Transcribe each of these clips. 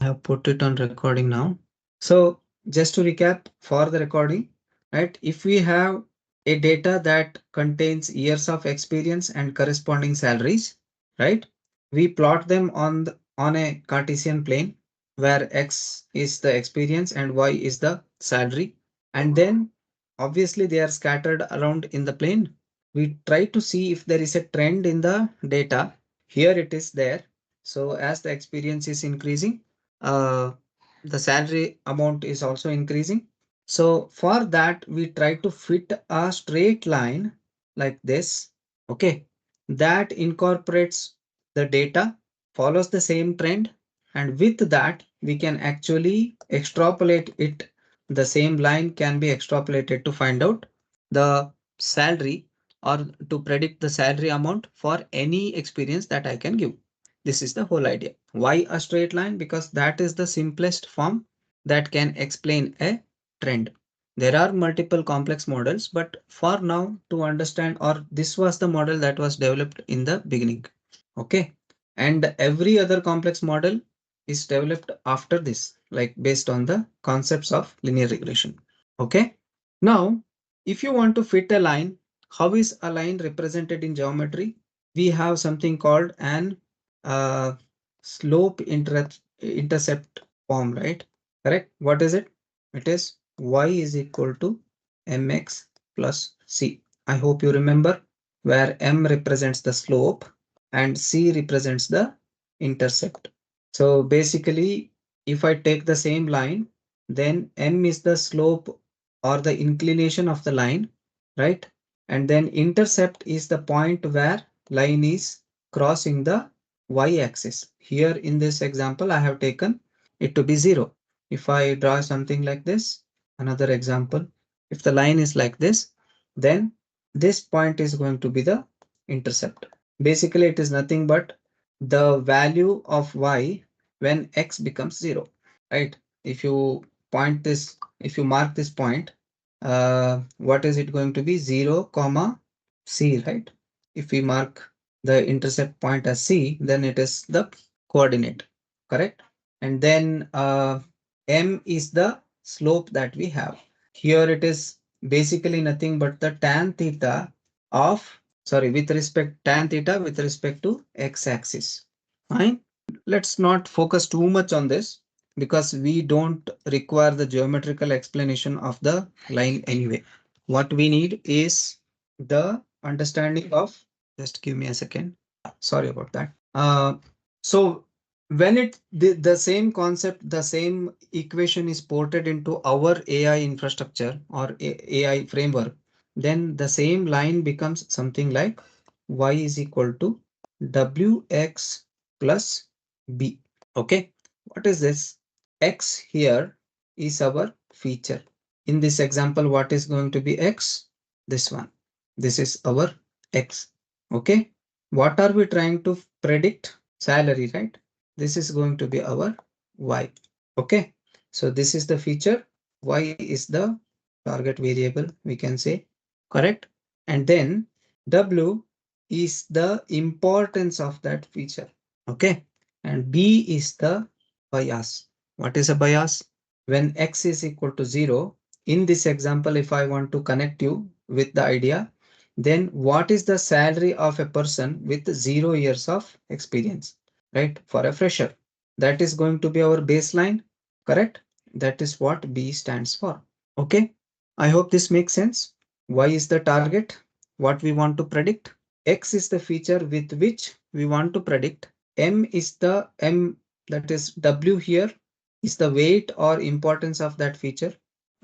have put it on recording now. So just to recap for the recording, right? If we have a data that contains years of experience and corresponding salaries, right? We plot them on a Cartesian plane where X is the experience and Y is the salary. And then obviously they are scattered around in the plane. We try to see if there is a trend in the data. Here it is there. So as the experience is increasing, uh, the salary amount is also increasing. So for that, we try to fit a straight line like this. Okay. That incorporates the data, follows the same trend. And with that, we can actually extrapolate it. The same line can be extrapolated to find out the salary or to predict the salary amount for any experience that I can give. This is the whole idea. Why a straight line? Because that is the simplest form that can explain a trend. There are multiple complex models, but for now to understand, or this was the model that was developed in the beginning. Okay. And every other complex model is developed after this, like based on the concepts of linear regression. Okay. Now, if you want to fit a line, how is a line represented in geometry? We have something called an uh, slope intercept form, right? Correct. What is it? It is y is equal to mx plus c. I hope you remember where m represents the slope and c represents the intercept. So basically, if I take the same line, then m is the slope or the inclination of the line, right? And then intercept is the point where line is crossing the y-axis. Here in this example, I have taken it to be 0. If I draw something like this, another example, if the line is like this, then this point is going to be the intercept. Basically, it is nothing but the value of y when x becomes 0, right? If you point this, if you mark this point, what is it going to be? 0 comma c, right? If we mark the intercept point as c, then it is the coordinate, correct? And then m is the slope that we have. Here it is basically nothing but the tan theta of, sorry, with respect tan theta with respect to x-axis. Fine. Let's not focus too much on this because we don't require the geometrical explanation of the line anyway. What we need is the understanding of, just give me a second. Sorry about that. So when the same concept, the same equation is ported into our AI infrastructure or AI framework, then the same line becomes something like y is equal to wx plus b. Okay, what is this? X here is our feature. In this example, what is going to be x? This one. This is our x. Okay, what are we trying to predict? Salary, right? This is going to be our y. Okay, so this is the feature. Y is the target variable, we can say, correct? And then w is the importance of that feature. Okay, and b is the bias. What is a bias? When x is equal to 0, in this example, if I want to connect you with the idea, then what is the salary of a person with 0 years of experience, right? For a fresher, that is going to be our baseline, correct? That is what B stands for. Okay, I hope this makes sense. Y is the target, what we want to predict. X is the feature with which we want to predict. M is the M, that is W here is the weight or importance of that feature.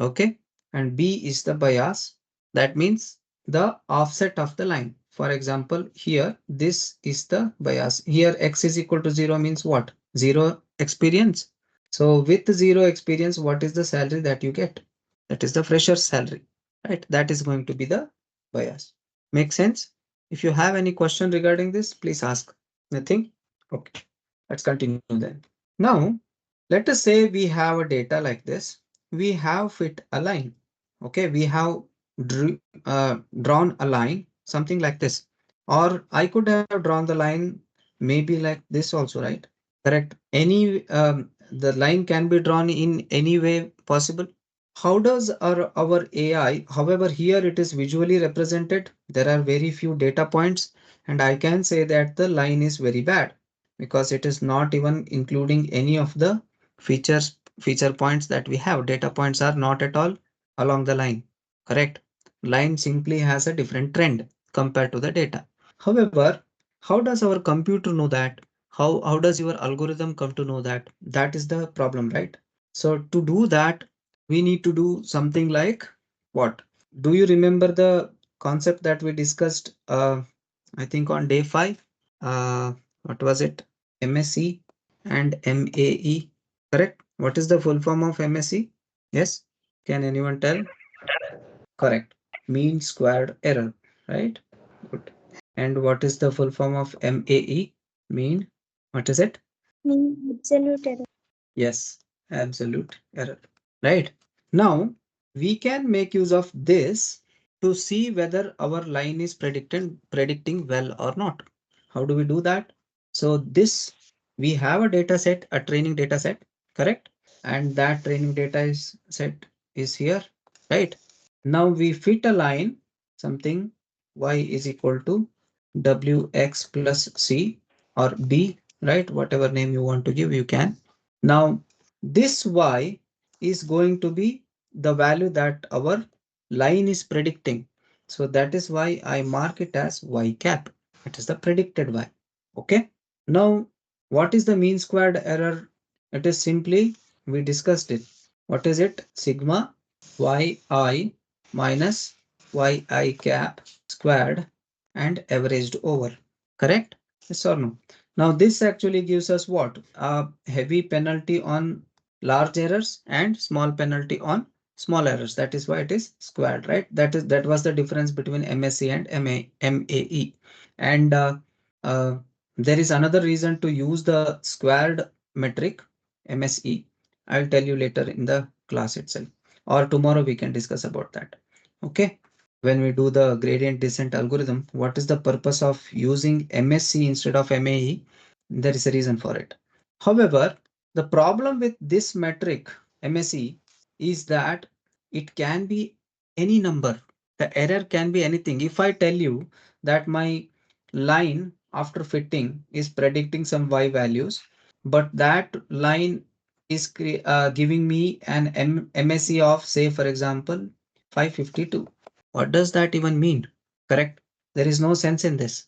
Okay, and B is the bias. That means the offset of the line. For example, here this is the bias. Here x is equal to 0 means what? 0 experience. So with 0 experience, what is the salary that you get? That is the fresher's salary, right? That is going to be the bias. Make sense? If you have any question regarding this, please ask. Nothing? Okay, let's continue then. Now, let us say we have a data like this. We have fit a line. Okay, we have drawn a line, something like this. Or I could have drawn the line maybe like this also, right? Correct. Any The line can be drawn in any way possible. How does our AI, however, here it is visually represented. There are very few data points, and I can say that the line is very bad because it is not even including any of the feature points that we have. Data points are not at all along the line. Correct. Line simply has a different trend compared to the data. However, how does our computer know that? How does your algorithm come to know that? That is the problem, right? So to do that, we need to do something like what? Do you remember the concept that we discussed, I think on day 5? What was it? MSE and MAE, correct? What is the full form of MSE? Yes? Can anyone tell? Correct. Mean squared error, right? Good. And what is the full form of MAE? Mean, what is it? Mean absolute error. Yes, absolute error. Right. Now, we can make use of this to see whether our line is predicting well or not. How do we do that? So this, we have a data set, a training data set, correct? And that training data is set is here, right? Now we fit a line, something y is equal to wx plus c or b, right? Whatever name you want to give, you can. Now this y is going to be the value that our line is predicting. So that is why I mark it as y cap. It is the predicted y. Okay. Now, what is the mean squared error? It is simply, we discussed it. What is it? Sigma yi minus yi cap squared and averaged over. Correct? Yes or no? Now, this actually gives us what? A heavy penalty on large errors and small penalty on small errors. That is why it is squared, right? That was the difference between MSE and MAE. And uh, there is another reason to use the squared metric MSE. I'll tell you later in the class itself, or tomorrow we can discuss about that. Okay. When we do the gradient descent algorithm, what is the purpose of using MSE instead of MAE? There is a reason for it. However, the problem with this metric MSE is that it can be any number. The error can be anything. If I tell you that my line after fitting is predicting some y values, but that line is giving me an MSE of, say, for example, 552. What does that even mean? Correct? There is no sense in this.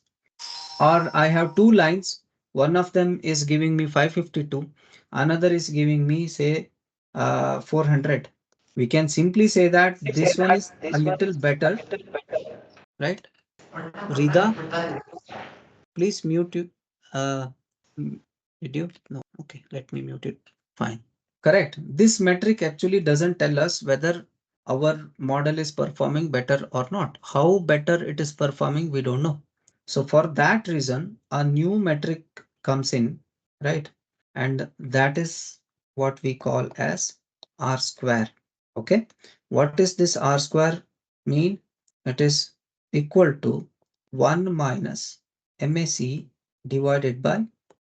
Or I have two lines. One of them is giving me 552. Another is giving me, say, 400. We can simply say that this one is a little better, right? Rida, please mute you. Uh, did you? No. Okay, let me mute it. Fine. Correct. This metric actually doesn't tell us whether our model is performing better or not. How better it is performing, we don't know. So for that reason, a new metric comes in, right? And that is what we call as R square. Okay. What is this R square mean? It is equal to 1 minus MAC divided by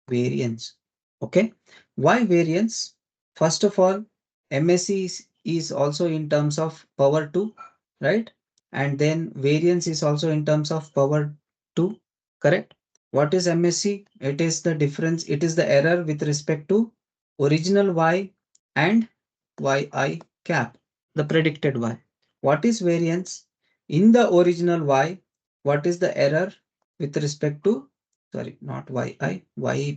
variance. Okay. Why variance? First of all, MSE is also in terms of power 2, right? And then variance is also in terms of power 2, correct? What is MSE? It is the difference, it is the error with respect to original Y and yi cap, the predicted Y. What is variance? In the original Y, what is the error with respect to, sorry, not y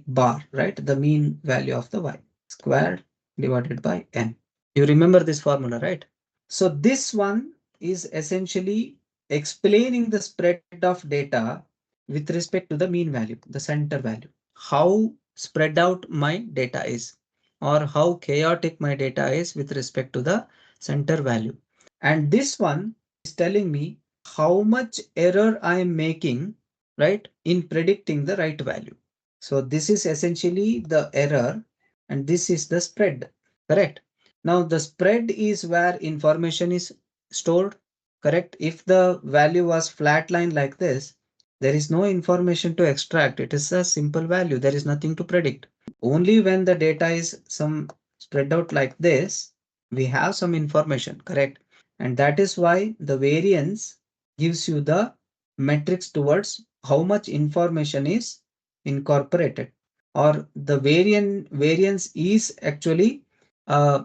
bar, right? The mean value of the Y squared divided by n. You remember this formula, right? So this one is essentially explaining the spread of data with respect to the mean value, the center value. How spread out my data is, or how chaotic my data is with respect to the center value. And this one is telling me how much error I am making, right, in predicting the right value. So this is essentially the error and this is the spread, correct? Now the spread is where information is stored, correct? If the value was flat line like this, there is no information to extract. It is a simple value. There is nothing to predict. Only when the data is some spread out like this, we have some information, correct? And that is why the variance gives you the metrics towards how much information is incorporated, or the variance is actually uh,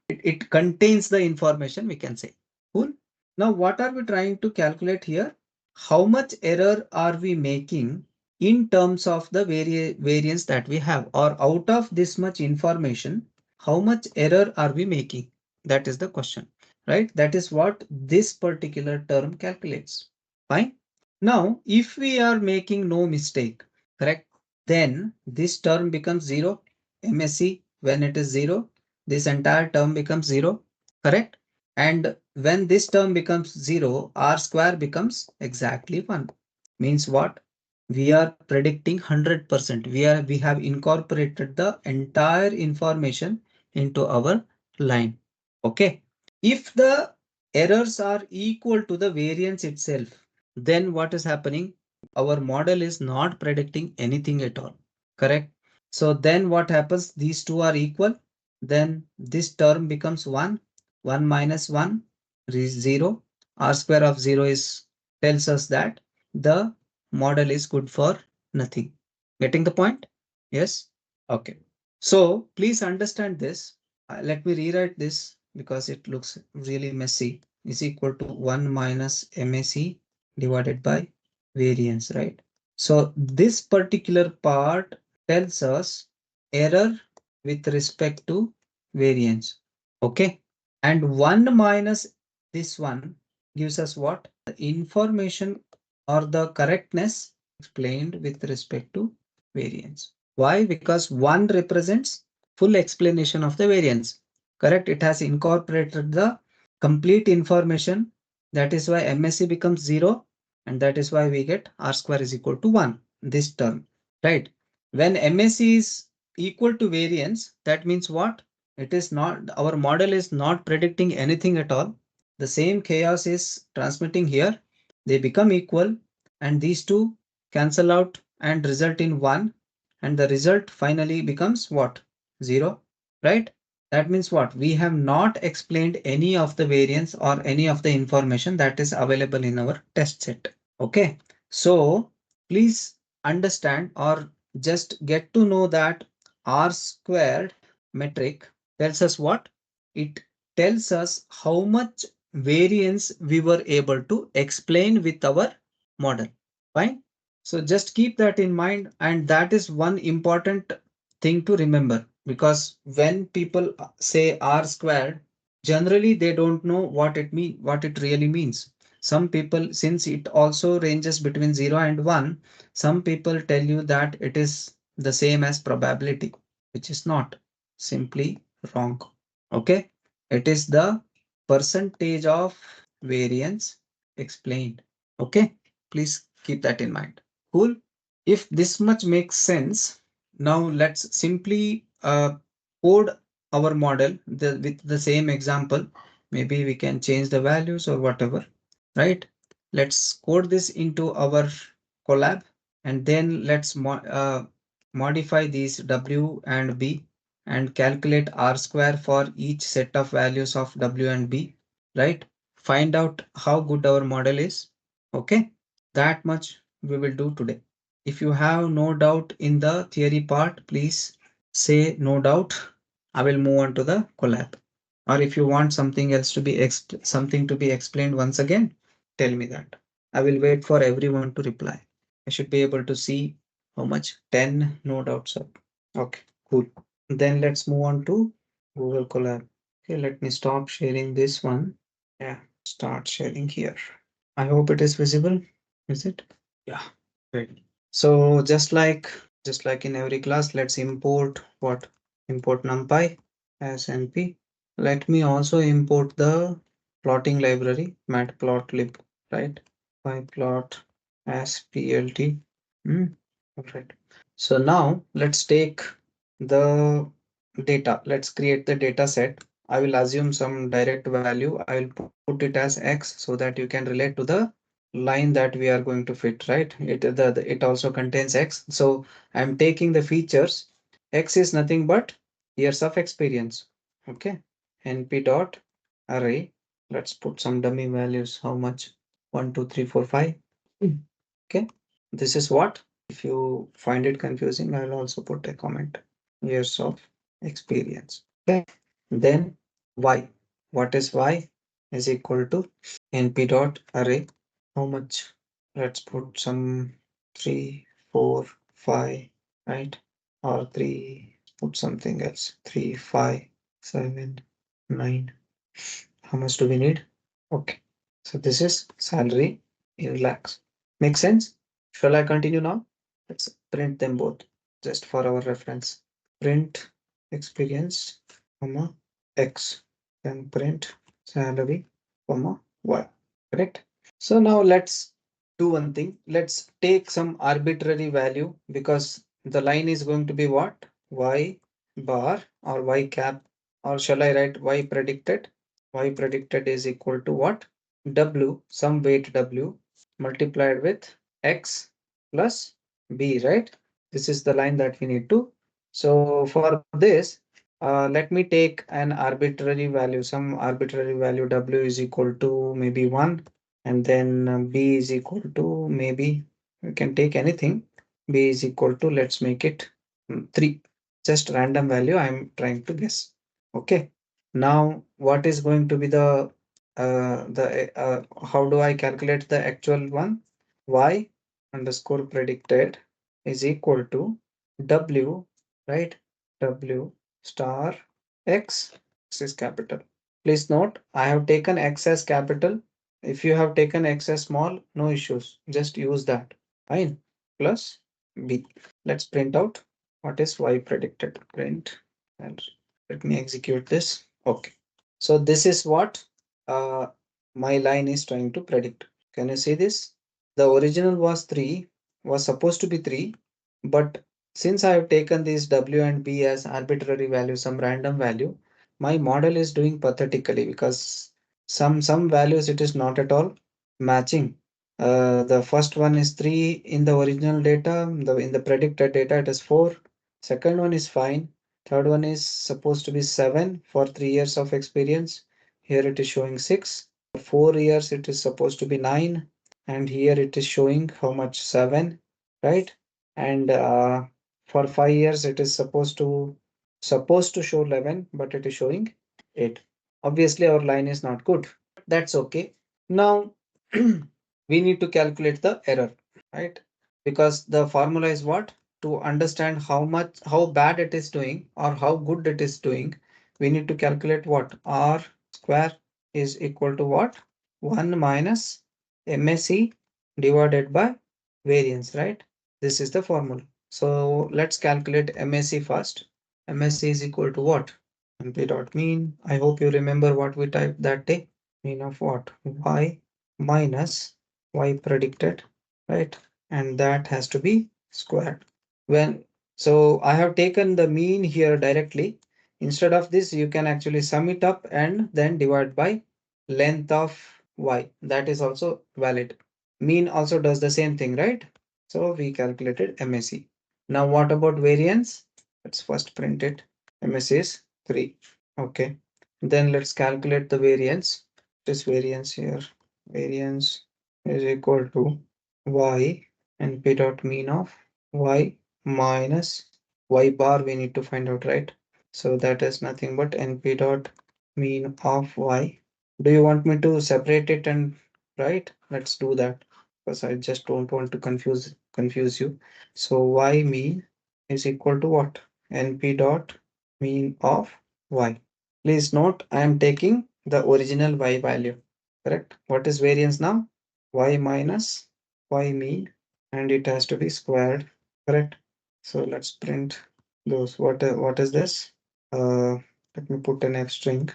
it contains the information, we can say. Cool. Now what are we trying to calculate here? How much error are we making in terms of the variance that we have, or out of this much information, how much error are we making? That is the question, right? That is what this particular term calculates. Fine. Now if we are making no mistake, correct, then this term becomes 0. MSE, when it is 0, this entire term becomes 0, correct? And when this term becomes 0, r square becomes exactly 1. Means what? We are predicting 100%. We have incorporated the entire information into our line. Okay. If the errors are equal to the variance itself, then what is happening? Our model is not predicting anything at all. Correct. So then what happens? These two are equal. Then this term becomes 1. 1 minus 1 is 0. R square of 0 is tells us that the model is good for nothing. Getting the point? Yes? Okay. So please understand this. Let me rewrite this because it looks really messy. Is equal to 1 minus MAC divided by variance, right? So this particular part tells us error with respect to variance. Okay. And 1 minus this one gives us what? The information or the correctness explained with respect to variance. Why? Because 1 represents full explanation of the variance. Correct? It has incorporated the complete information. That is why MSC becomes 0, and that is why we get R square is equal to 1, this term, right? When MSC is equal to variance, that means what? It is not, our model is not predicting anything at all. The same chaos is transmitting here. They become equal, and these two cancel out and result in 1, and the result finally becomes what? 0, right? That means what? We have not explained any of the variance or any of the information that is available in our test set. Okay, so please understand or just get to know that R squared metric tells us what? It tells us how much variance we were able to explain with our model. Fine. So just keep that in mind, and that is one important thing to remember, because when people say R squared, generally they don't know what it really means. Some people, since it also ranges between 0 and 1, some people tell you that it is the same as probability, which is not, simply wrong. Okay. It is the percentage of variance explained. Okay. Please keep that in mind. Cool. If this much makes sense, now let's simply code our model with the same example. Maybe we can change the values or whatever, right? Let's code this into our collab, and then let's modify these W and B and calculate R square for each set of values of W and B, right? Find out how good our model is. Okay, that much we will do today. If you have no doubt in the theory part, please say no doubt. I will move on to the collab. Or if you want something else to be something to be explained once again, tell me that. I will wait for everyone to reply. I should be able to see how much. 10 no doubts up. Okay, cool. Then let's move on to Google Colab. Okay, let me stop sharing this one. Yeah, start sharing here. I hope it is visible. Is it? Yeah, great. So just like in every class, let's import what? Import NumPy as NP. Let me also import the plotting library, matplotlib, right? Pyplot as plt. Hmm. Right. So now let's take the data. Let's create the data set. I will assume some direct value. I will put it as X so that you can relate to the line that we are going to fit, right? It also contains X. So I'm taking the features. X is nothing but years of experience. Okay. NP dot array. Let's put some dummy values. How much? 1, 2, 3, 4, 5. Okay. This is what? If you find it confusing, I'll also put a comment. Years of experience. Okay. Then y. What is y? Is equal to np dot array. How much? Let's put some 3, 4, 5, right? Or 3, put something else. 3, 5, 7, 9. How much do we need? Okay. So this is salary in lakhs. Make sense? Shall I continue now? Let's print them both just for our reference. Print experience, comma, X. Then print salary, comma, Y. Correct? So now let's do one thing. Let's take some arbitrary value because the line is going to be what? Y bar or Y cap, or shall I write Y predicted? Y predicted is equal to what? W, some weight W multiplied with X plus B, right? This is the line that we need to. So for this, let me take an arbitrary value, some arbitrary value W is equal to maybe 1, and then B is equal to maybe, we can take anything. B is equal to, let's make it 3. Just random value I'm trying to guess. Okay. Now, what is going to be how do I calculate the actual one? Y underscore predicted is equal to W, right? W star X, X is capital. Please note, I have taken X as capital. If you have taken X as small, no issues. Just use that. Fine. Plus B. Let's print out what is Y predicted. Print and let me execute this. Okay. So this is what uh, my line is trying to predict. Can you see this? The original was 3, was supposed to be 3, but since I have taken these W and B as arbitrary value, some random value, my model is doing pathetically because some values it is not at all matching. The first one is 3 in the original data, in the predicted data it is 4. Second one is fine. Third one is supposed to be 7 for 3 years of experience. Here it is showing 6. 4 years it is supposed to be 9, and here it is showing how much? 7, right? And for 5 years it is supposed to show 11, but it is showing 8. Obviously our line is not good. That's okay. Now we need to calculate the error, right? Because the formula is what? To understand how bad it is doing or how good it is doing, we need to calculate what? R square is equal to what? 1 minus MSE divided by variance, right? This is the formula. So let's calculate MSE first. MSE is equal to what? NP dot mean. I hope you remember what we typed that day. Mean of what? Y minus Y predicted, right? And that has to be squared. When so I have taken the mean here directly. Instead of this, you can actually sum it up and then divide by length of y. That is also valid. Mean also does the same thing, right? So we calculated MSE. Now what about variance? Let's first print it. MSE is 3. Okay. Then let's calculate the variance. This variance here. Variance is equal to y and p dot mean of y minus y bar we need to find out, right? So that is nothing but np dot mean of y. Do you want me to separate it and write? Let's do that because I just don't want to confuse you. So y mean is equal to what? Np dot mean of y. Please note I am taking the original y value. Correct? What is variance now? Y minus y mean, and it has to be squared. Correct? So let's print those. What is this? Let me put an F string.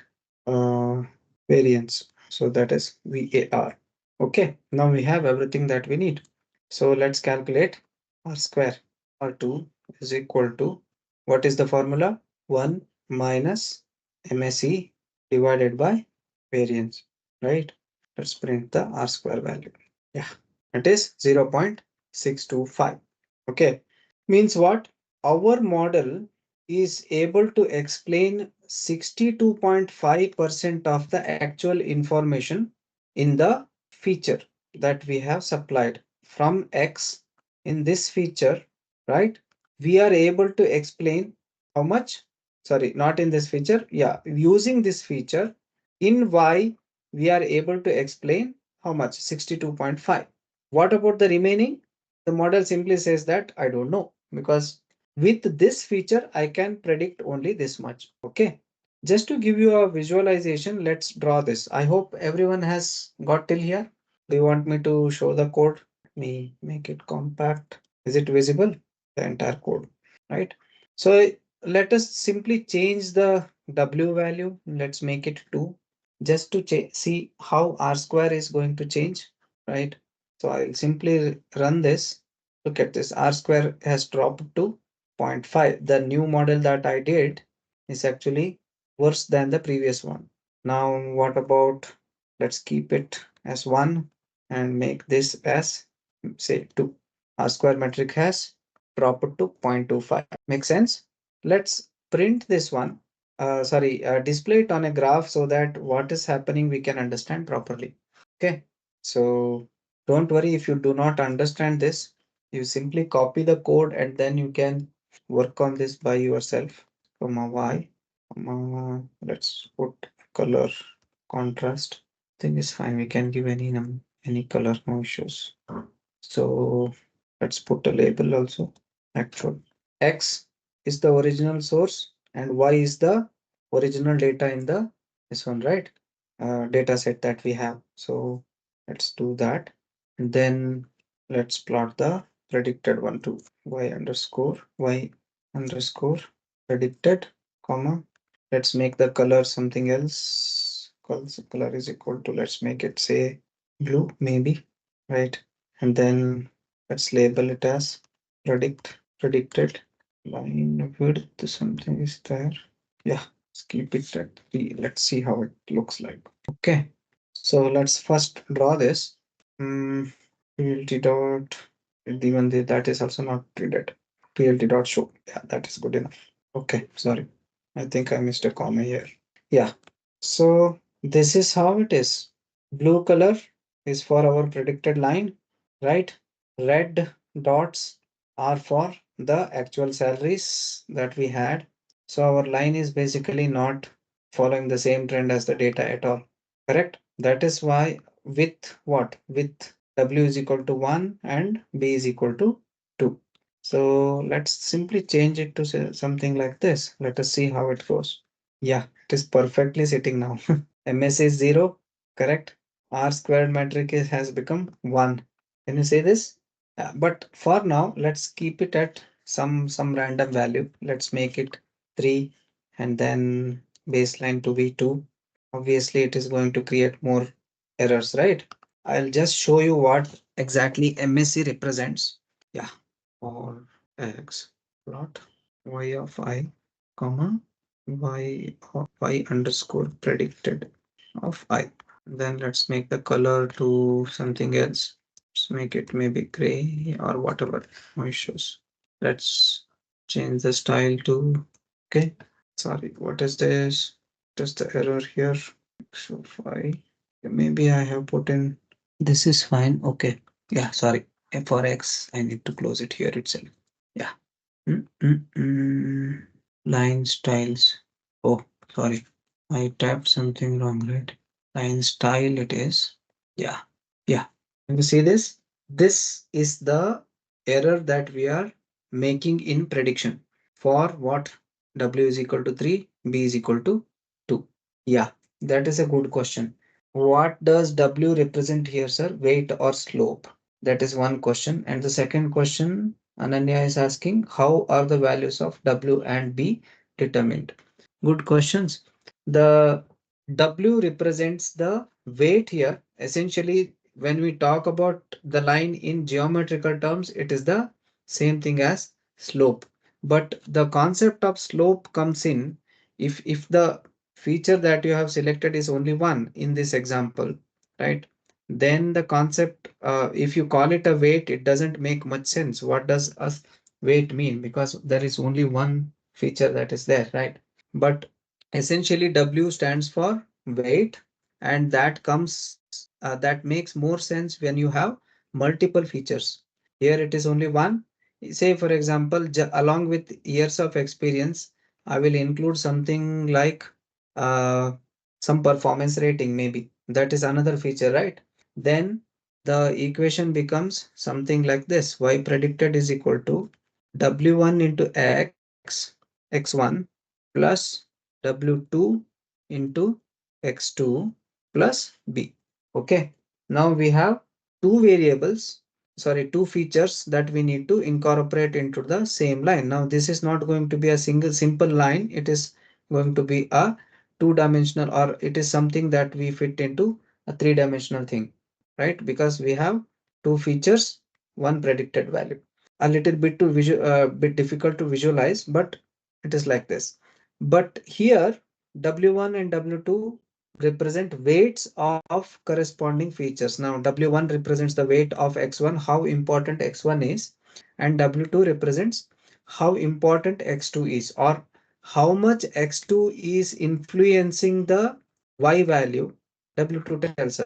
Uh, Variance. So that is VAR. Okay, now we have everything that we need. So let's calculate R square. R2 is equal to, what is the formula? 1 minus MSE divided by variance, right? Let's print the R square value. Yeah, it is 0.625. Okay, means what? Our model is able to explain 62.5% of the actual information in the feature that we have supplied from X. In this feature, right, we are able to explain how much, sorry, not in this feature, yeah, using this feature in Y, we are able to explain how much, 62.5. What about the remaining? The model simply says that I don't know, because with this feature, I can predict only this much. Okay. Just to give you a visualization, let's draw this. I hope everyone has got till here. Do you want me to show the code? Let me make it compact. Is it visible? The entire code, right? So let us simply change the W value. Let's make it 2 just to see how R square is going to change, right? So I'll simply run this. Look at this. R square has dropped to 0.5. The new model that I did is actually worse than the previous one. Now, what about, let's keep it as 1 and make this as, say, 2. R square metric has dropped to 0.25. Make sense? Let's print this one. Display it on a graph so that what is happening we can understand properly. Okay. So don't worry if you do not understand this. You simply copy the code and then you can work on this by yourself. Comma y, let's put color contrast. Thing is fine. We can give any color, no issues. So let's put a label also. Actual X is the original source and Y is the original data in the this one, right? Data set that we have. So let's do that. And then let's plot the predicted one to y underscore predicted, comma. Let's make the color something else. Color is equal to, let's make it say blue, maybe, right? And then let's label it as predicted line width, something is there. Yeah, let's keep it at B. Let's see how it looks like. Okay, so let's first draw this. PLT dot, even that is also not treated. PLT dot show. Yeah, that is good enough. Okay, sorry. I think I missed a comma here. Yeah, so this is how it is. Blue color is for our predicted line, right? Red dots are for the actual salaries that we had. So our line is basically not following the same trend as the data at all. Correct? That is why with what? With W is equal to 1 and B is equal to 2. So let's simply change it to say something like this. Let us see how it goes. Yeah, it is perfectly sitting now. MS is 0, correct? R squared metric has become 1. Can you say this? But for now, let's keep it at some random value. Let's make it 3 and then baseline to be 2. Obviously, it is going to create more errors, right? I'll just show you what exactly MSC represents. Yeah, for X plot y of I, comma, y of y underscore predicted of I. Then let's make the color to something else. Let's make it maybe gray or whatever. No issues. Let's change the style to, okay. Sorry, what is this? What is the error here? So I, maybe I have put in, this is fine. Okay. Yeah, sorry. For X, I need to close it here itself. Yeah. Mm, mm, mm. Line styles. Oh, sorry. I tapped something wrong, right? Line style it is. Yeah. Yeah. Can you see this? This is the error that we are making in prediction for what W is equal to 3, B is equal to 2. Yeah, that is a good question. What does W represent here, sir? Weight or slope? That is one question. And the second question Ananya is asking, how are the values of W and B determined? Good questions. The W represents the weight here. Essentially, when we talk about the line in geometrical terms, it is the same thing as slope. But the concept of slope comes in if the feature that you have selected is only one in this example, right? Then the concept, if you call it a weight, it doesn't make much sense. What does a weight mean? Because there is only one feature that is there, right? But essentially W stands for weight, and that makes more sense when you have multiple features. Here it is only one. Say for example, along with years of experience, I will include something like uh, some performance rating, maybe. That is another feature, right? Then the equation becomes something like this: y predicted is equal to w1 into x1 plus w2 into x2 plus b. Okay. Now we have two variables, sorry, two features that we need to incorporate into the same line. Now this is not going to be a single simple line. It is going to be a two-dimensional, or it is something that we fit into a three-dimensional thing, right? Because we have two features, one predicted value. A little bit bit difficult to visualize, but it is like this. But here W1 and W2 represent weights of corresponding features. Now W1 represents the weight of X1, how important X1 is, and W2 represents how important X2 is, or how much X2 is influencing the Y value. W2 tells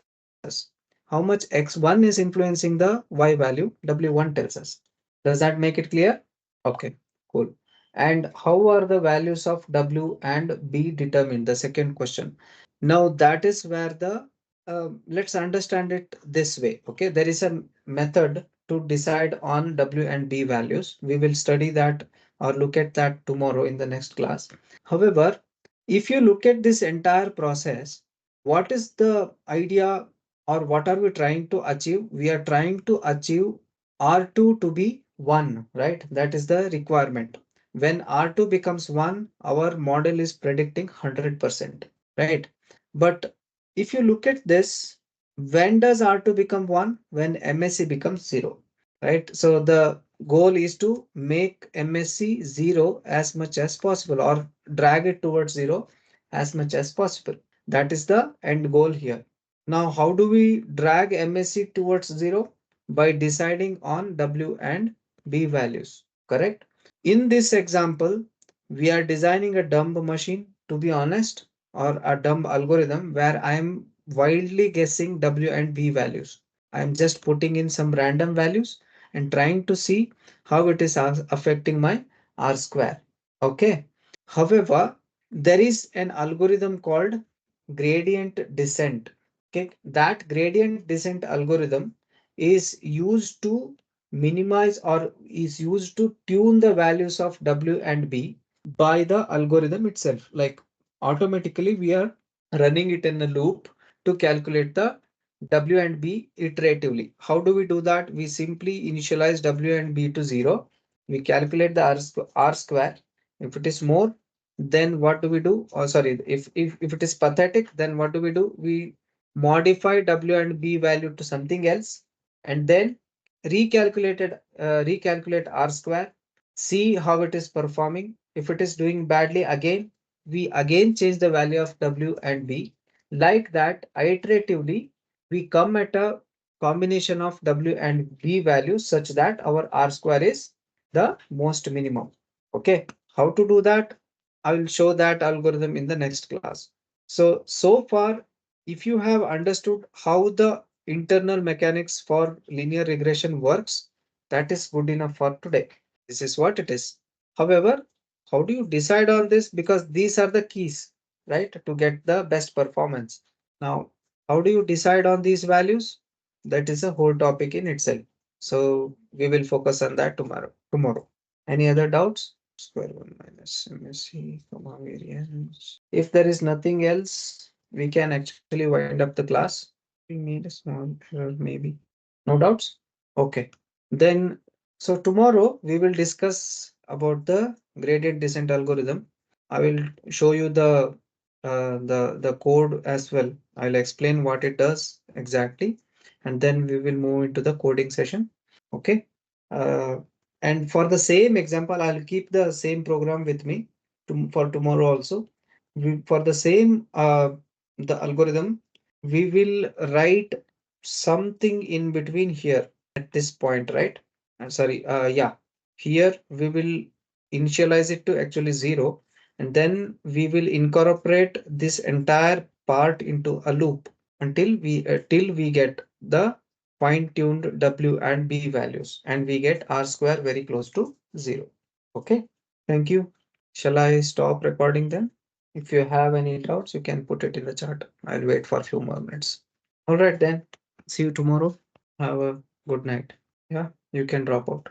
us how much X1 is influencing the Y value. W1 tells us. Does that make it clear? Okay, cool. And how are the values of W and B determined? The second question. Now that is where let's understand it this way. Okay, there is a method to decide on W and B values. We will study that or look at that tomorrow in the next class. However, if you look at this entire process, what is the idea, or what are we trying to achieve? We are trying to achieve R2 to be 1, right? That is the requirement. When R2 becomes 1, our model is predicting 100%, right? But if you look at this, when does R2 become 1? When MSC becomes 0, right? So the goal is to make MSC 0 as much as possible, or drag it towards 0 as much as possible. That is the end goal here. Now, how do we drag MSC towards 0? By deciding on W and B values, correct? In this example, we are designing a dumb machine, to be honest, or a dumb algorithm where I am wildly guessing W and B values. I am just putting in some random values and trying to see how it is affecting my R square. Okay. However, there is an algorithm called gradient descent. Okay. That gradient descent algorithm is used to minimize, or is used to tune the values of W and B by the algorithm itself. Like automatically we are running it in a loop to calculate the W and B iteratively. How do we do that? We simply initialize W and B to 0. We calculate the R square. If it is more, then what do we do? Oh, sorry, if it is pathetic, then what do we do? We modify W and B value to something else, and then recalculate R square, see how it is performing. If it is doing badly, again, we again change the value of W and B. Like that, iteratively, we come at a combination of W and B values such that our R square is the most minimum. Okay, how to do that? I will show that algorithm in the next class. So far, if you have understood how the internal mechanics for linear regression works, that is good enough for today. This is what it is. However, how do you decide on this? Because these are the keys, right, to get the best performance. Now, how do you decide on these values? That is a whole topic in itself. So we will focus on that tomorrow. Any other doubts? Square 1 minus MSC, comma variance. If there is nothing else, we can actually wind up the class. We made a small error, maybe. No doubts? Okay. Then, so tomorrow we will discuss about the gradient descent algorithm. I will show you the code as well. I'll explain what it does exactly, and then we will move into the coding session. Okay. Uh, and for the same example, I'll keep the same program with me for tomorrow also. For the same the algorithm, we will write something in between here at this point, right? I'm sorry. Yeah, here we will initialize it to actually 0, and then we will incorporate this entire part into a loop until till we get the fine-tuned W and B values, and we get R square very close to 0. Okay, thank you. Shall I stop recording then? If you have any doubts, you can put it in the chat. I'll wait for a few more minutes. All right then. See you tomorrow. Have a good night. Yeah, you can drop out.